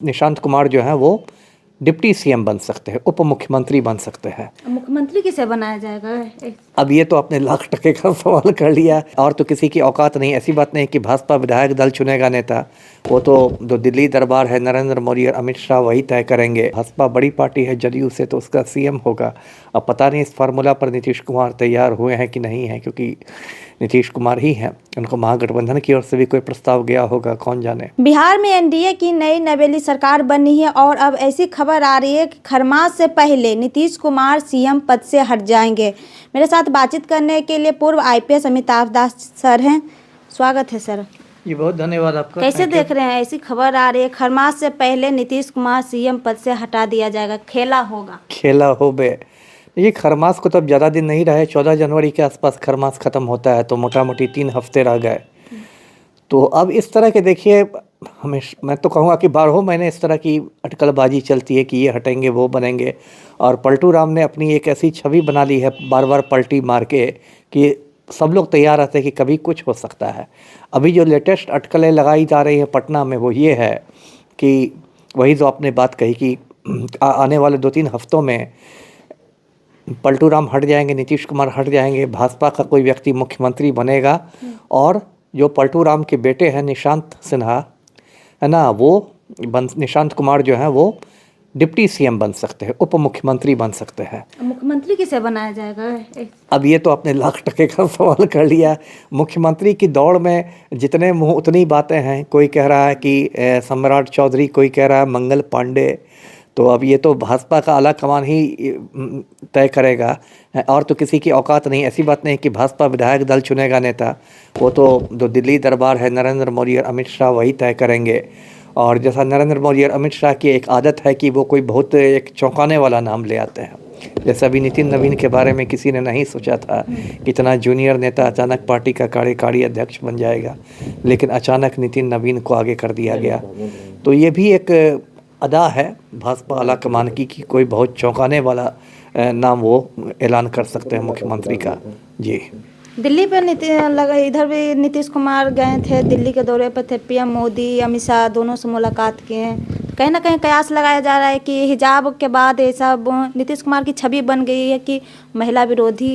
निशांत कुमार जो हैं वो डिप्टी सीएम बन सकते हैं, उप मुख्यमंत्री बन सकते हैं। मुख्यमंत्री किसे बनाया जाएगा? अब ये तो आपने लाख टके का सवाल कर लिया, और तो किसी की औकात नहीं। ऐसी बात नहीं कि भाजपा विधायक दल चुनेगा नेता, वो तो जो दिल्ली दरबार है नरेंद्र मोदी और अमित शाह वही तय करेंगे। भाजपा बड़ी पार्टी है जदयू से, तो उसका सीएम होगा। अब पता नहीं इस फार्मूला पर नीतीश कुमार तैयार हुए हैं कि नहीं है, क्योंकि नीतीश कुमार ही हैं। उनको महागठबंधन की ओर से भी कोई प्रस्ताव गया होगा, कौन जाने। बिहार में एनडीए की नई नवेली सरकार बनी है और अब ऐसी खबर आ रही है कि खरमास से पहले नीतीश कुमार सीएम पद से हट जाएंगे। मेरे साथ बातचीत करने के लिए पूर्व आईपीएस अमिताभ दास सर हैं। स्वागत है सर। जी बहुत धन्यवाद आपका। कैसे देख रहे हैं, ऐसी खबर आ रही है खरमास से पहले नीतीश कुमार सीएम पद से हटा दिया जाएगा, खेला होगा? खेला हो बे। ये खरमास को तो अब ज़्यादा दिन नहीं रहे, 14 जनवरी के आसपास खरमास ख़त्म होता है, तो मोटा मोटी 3 हफ्ते रह गए। तो अब इस तरह के देखिए, मैं तो कहूँगा कि 12 महीने इस तरह की अटकलबाजी चलती है कि ये हटेंगे वो बनेंगे। और पलटू राम ने अपनी एक ऐसी छवि बना ली है बार बार पलटी मार के कि सब लोग तैयार रहते हैं कि कभी कुछ हो सकता है। अभी जो लेटेस्ट अटकलें लगाई जा रही हैं पटना में वो ये है कि वही जो आपने बात कही कि आने वाले 2-3 हफ्तों में पलटू राम हट जाएंगे, नीतीश कुमार हट जाएंगे, भाजपा का कोई व्यक्ति मुख्यमंत्री बनेगा, और जो पलटू राम के बेटे हैं निशांत सिन्हा है ना, वो निशांत कुमार जो हैं वो डिप्टी सीएम बन सकते हैं, उप मुख्यमंत्री बन सकते हैं। मुख्यमंत्री किसे बनाया जाएगा? अब ये तो आपने लाख टके का सवाल कर लिया। मुख्यमंत्री की दौड़ में जितने मुँह उतनी बातें हैं। कोई कह रहा है कि सम्राट चौधरी, कोई कह रहा है मंगल पांडे। तो अब ये तो भाजपा का आला कमान ही तय करेगा, और तो किसी की औकात नहीं। ऐसी बात नहीं कि भाजपा विधायक दल चुनेगा नेता, वो तो जो दिल्ली दरबार है नरेंद्र मोदी और अमित शाह वही तय करेंगे। और जैसा नरेंद्र मोदी और अमित शाह की एक आदत है कि वो कोई बहुत एक चौंकाने वाला नाम ले आते हैं। जैसे अभी नितिन नवीन के बारे में किसी ने नहीं सोचा था कि इतना जूनियर नेता अचानक पार्टी का कार्यकारी अध्यक्ष बन जाएगा, लेकिन अचानक नितिन नवीन को आगे कर दिया गया। तो ये भी एक अदा है भाजपा आला कमान की कि कोई बहुत चौंकाने वाला नाम वो ऐलान कर सकते हैं मुख्यमंत्री का। जी दिल्ली पर इधर भी नीतीश कुमार गए थे, दिल्ली के दौरे पर थे। पीएम मोदी अमित शाह दोनों से मुलाकात किए हैं। कहीं ना कहीं कयास लगाया जा रहा है कि हिजाब के बाद ये सब नीतीश कुमार की छवि बन गई है कि महिला विरोधी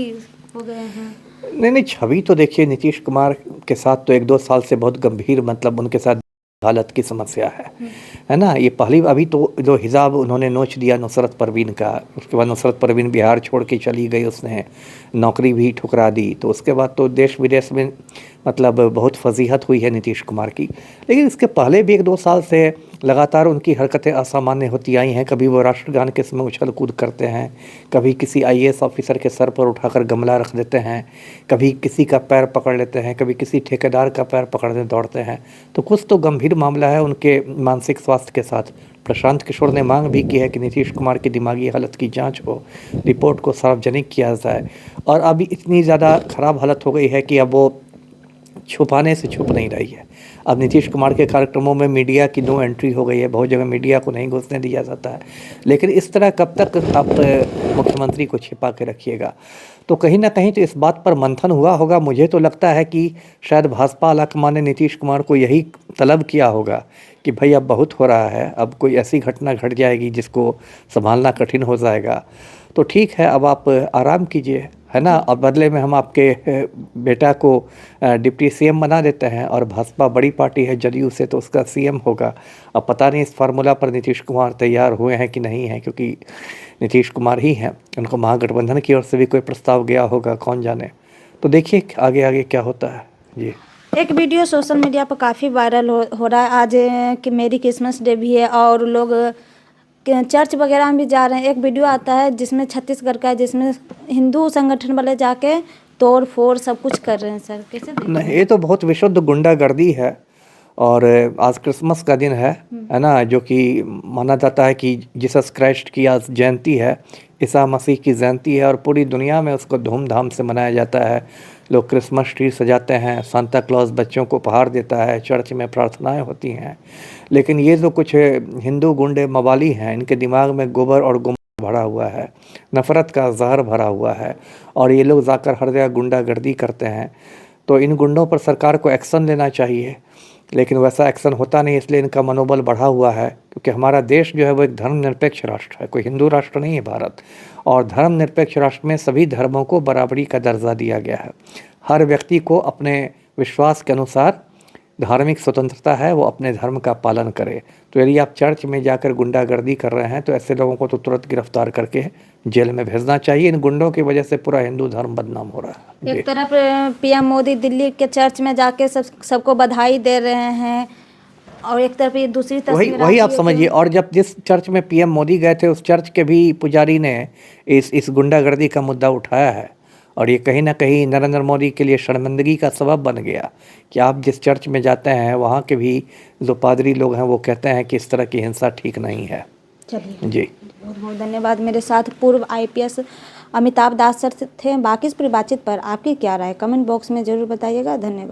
हो गए हैं। नहीं, छवि तो देखिए नीतीश कुमार के साथ तो 1-2 साल से बहुत गंभीर, मतलब उनके साथ हालत की समस्या है ना। ये पहली अभी तो जो हिजाब उन्होंने नोच दिया नुसरत परवीन का, उसके बाद नुसरत परवीन बिहार छोड़ के चली गई, उसने नौकरी भी ठुकरा दी। तो उसके बाद तो देश विदेश में मतलब बहुत फजीहत हुई है नीतीश कुमार की। लेकिन इसके पहले भी 1-2 साल से लगातार उनकी हरकतें असामान्य होती आई हैं। कभी वो राष्ट्रगान के समय उछल कूद करते हैं, कभी किसी आईएएस ऑफिसर के सर पर उठाकर गमला रख देते हैं, कभी किसी का पैर पकड़ लेते हैं, कभी किसी ठेकेदार का पैर पकड़ने दौड़ते हैं। तो कुछ तो गंभीर मामला है उनके मानसिक स्वास्थ्य के साथ। प्रशांत किशोर ने मांग भी की है कि नीतीश कुमार की दिमागी हालत की जांच हो, रिपोर्ट को सार्वजनिक किया जाए। और अभी इतनी ज़्यादा ख़राब हालत हो गई है कि अब वो छुपाने से छुप नहीं रही है। अब नीतीश कुमार के कार्यक्रमों में मीडिया की नो एंट्री हो गई है, बहुत जगह मीडिया को नहीं घुसने दिया जाता है। लेकिन इस तरह कब तक आप मुख्यमंत्री को छिपा के रखिएगा? तो कहीं ना कहीं तो इस बात पर मंथन हुआ होगा। मुझे तो लगता है कि शायद भाजपा आलाकमान ने नीतीश कुमार को यही तलब किया होगा कि भाई अब बहुत हो रहा है, अब कोई ऐसी घटना घट जाएगी जिसको संभालना कठिन हो जाएगा। तो ठीक है, अब आप आराम कीजिए, है ना। और बदले में हम आपके बेटा को डिप्टी सीएम बना देते हैं, और भाजपा बड़ी पार्टी है जदयू से, तो उसका सीएम होगा। अब पता नहीं इस फार्मूला पर नीतीश कुमार तैयार हुए हैं कि नहीं है, क्योंकि नीतीश कुमार ही हैं। उनको महागठबंधन की ओर से भी कोई प्रस्ताव गया होगा, कौन जाने। तो देखिए आगे आगे क्या होता है। जी, एक वीडियो सोशल मीडिया पर काफ़ी वायरल हो रहा है आज कि मेरी क्रिसमस डे भी है और लोग चर्च वगैरह में भी जा रहे हैं। एक वीडियो आता है जिसमें छत्तीसगढ़ का है, जिसमें हिंदू संगठन वाले जाके तोड़ फोड़ सब कुछ कर रहे हैं। सर कैसे देखते हैं? नहीं, ये तो बहुत विशुद्ध गुंडागर्दी है। और आज क्रिसमस का दिन है ना, जो कि माना जाता है कि जीसस क्राइस्ट की आज जयंती है, ईसा मसीह की जयंती है, और पूरी दुनिया में उसको धूमधाम से मनाया जाता है। लोग क्रिसमस ट्री सजाते हैं, सांता क्लॉज बच्चों को उपहार देता है, चर्च में प्रार्थनाएं होती हैं। लेकिन ये जो कुछ हिंदू गुंडे मवाली हैं, इनके दिमाग में गोबर और गुमर भरा हुआ है, नफ़रत का जहर भरा हुआ है, और ये लोग जाकर हर जगह गुंडागर्दी करते हैं। तो इन गुंडों पर सरकार को एक्शन लेना चाहिए। लेकिन वैसा एक्शन होता नहीं, इसलिए इनका मनोबल बढ़ा हुआ है, क्योंकि हमारा देश जो है वो एक धर्मनिरपेक्ष राष्ट्र है, कोई हिंदू राष्ट्र नहीं है भारत। और धर्मनिरपेक्ष राष्ट्र में सभी धर्मों को बराबरी का दर्जा दिया गया है। हर व्यक्ति को अपने विश्वास के अनुसार धार्मिक स्वतंत्रता है, वो अपने धर्म का पालन करे। तो यदि आप चर्च में जाकर गुंडागर्दी कर रहे हैं तो ऐसे लोगों को तो तुरंत गिरफ्तार करके जेल में भेजना चाहिए। इन गुंडों की वजह से पूरा हिंदू धर्म बदनाम हो रहा है। एक तरफ पीएम मोदी दिल्ली के चर्च में जाके सबको बधाई दे रहे हैं, और एक तरफ ये दूसरी तस्वीर वही आप आती है समझिए। और जब जिस चर्च में पीएम मोदी गए थे, उस चर्च के भी पुजारी ने इस गुंडागर्दी का मुद्दा उठाया है, और ये कहीं ना कहीं नरेंद्र मोदी के लिए शर्मिंदगी का सबब बन गया कि आप जिस चर्च में जाते हैं वहाँ के भी जो पादरी लोग हैं वो कहते हैं कि इस तरह की हिंसा ठीक नहीं है। चलिए, जी, बहुत बहुत धन्यवाद। मेरे साथ पूर्व आईपीएस अमिताभ दास सर थे। बाकी इस पूरी बातचीत पर आपकी क्या राय, कमेंट बॉक्स में ज़रूर बताइएगा। धन्यवाद।